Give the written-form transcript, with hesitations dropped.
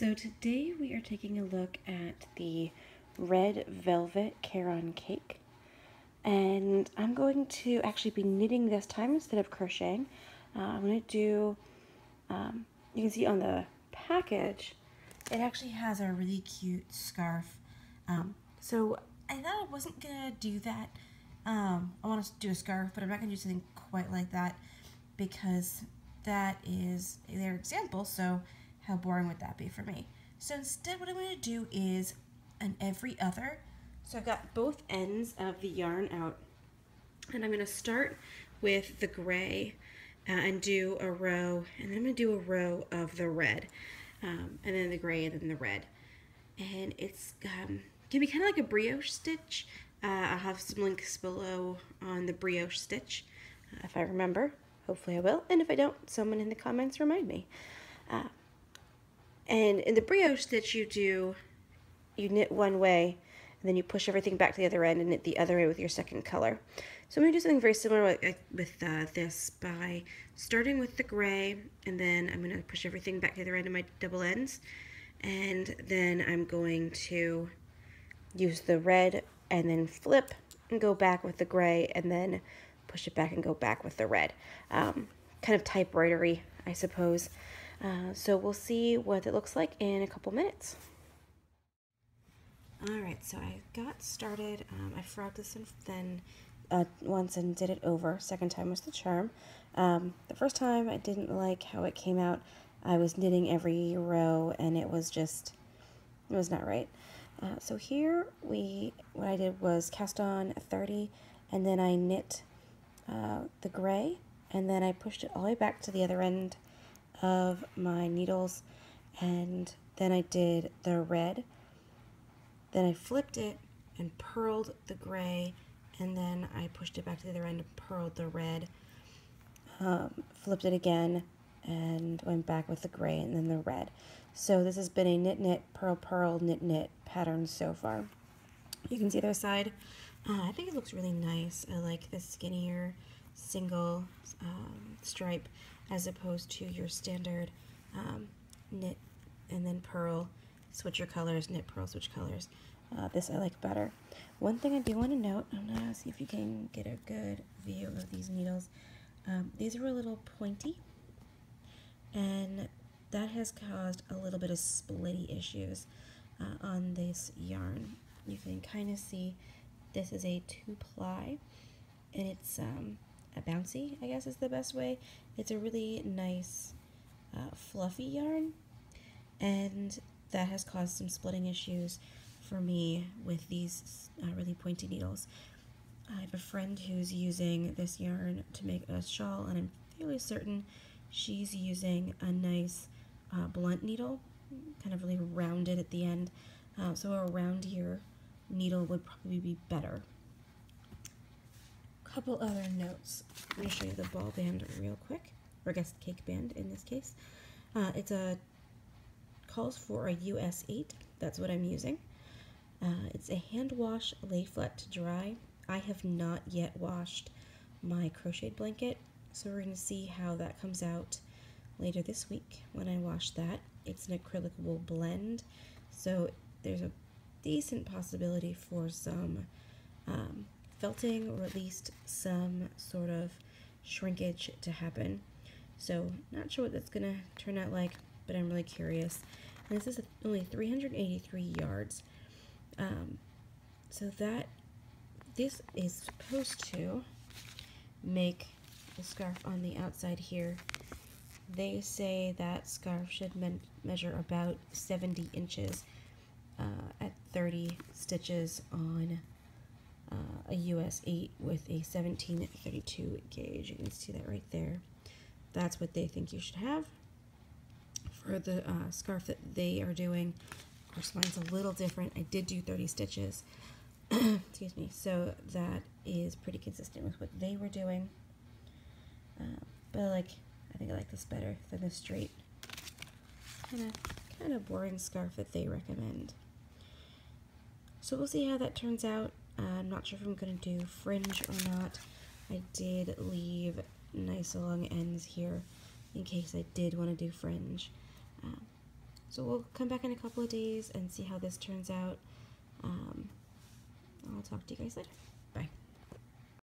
So today we are taking a look at the red velvet Caron cake, and I'm going to actually be knitting this time instead of crocheting. I'm going to do, you can see on the package, it actually has a really cute scarf. So I thought I wasn't going to do that. I want to do a scarf, but I'm not going to do something quite like that because that is their example, so how boring would that be for me? So instead what I'm going to do is an every other. So I've got both ends of the yarn out, and I'm going to start with the gray and do a row, and then I'm going to do a row of the red, and then the gray, and then the red. And it's going to be kind of like a brioche stitch. I'll have some links below on the brioche stitch if I remember. Hopefully I will, and if I don't, someone in the comments remind me. And in the brioche stitch, you knit one way, and then you push everything back to the other end and knit the other way with your second color. So I'm going to do something very similar with this by starting with the gray, and then I'm going to push everything back to the other end of my double ends, and then I'm going to use the red and then flip and go back with the gray, and then push it back and go back with the red. Kind of typewritery, I suppose. So we'll see what it looks like in a couple minutes. Alright, so I got started. I frothed this and then once and did it over. Second time was the charm. The first time I didn't like how it came out. I was knitting every row and it was not right. So here what I did was cast on 30, and then I knit the gray, and then I pushed it all the way back to the other end of my needles, and then I did the red, then I flipped it and purled the gray, and then I pushed it back to the other end and purled the red, flipped it again and went back with the gray and then the red. So this has been a knit knit purl purl knit knit pattern so far. You can see the other side. I think it looks really nice. I like the skinnier single stripe as opposed to your standard knit and then purl, switch your colors, knit, purl, switch colors. This I like better. One thing I do want to note, I'm going to see if you can get a good view of these needles. These are a little pointy, and that has caused a little bit of splitty issues on this yarn. You can kind of see this is a 2-ply, and it's a bouncy, I guess is the best way. It's a really nice fluffy yarn, and that has caused some splitting issues for me with these really pointy needles. I have a friend who's using this yarn to make a shawl, and I'm fairly certain she's using a nice blunt needle, kind of really rounded at the end, so a roundier needle would probably be better. Couple other notes. I'm going to show you the ball band real quick, or I guess cake band in this case. Calls for a US 8. That's what I'm using. It's a hand wash, lay flat to dry. I have not yet washed my crocheted blanket, so we're going to see how that comes out later this week when I wash that. It's an acrylic wool blend, so there's a decent possibility for some felting, or at least some sort of shrinkage to happen. So not sure what that's gonna turn out like, but I'm really curious. And this is only 383 yards. So this is supposed to make the scarf on the outside here. They say that scarf should measure about 70 inches at 30 stitches on a US 8 with a 1732 gauge. You can see that right there. That's what they think you should have for the scarf that they are doing. Of course, mine's a little different. I did do 30 stitches. Excuse me. So that is pretty consistent with what they were doing. But I think I like this better than the straight, kind of boring scarf that they recommend. So we'll see how that turns out. I'm not sure if I'm going to do fringe or not. I did leave nice long ends here in case I did want to do fringe. So we'll come back in a couple of days and see how this turns out. I'll talk to you guys later.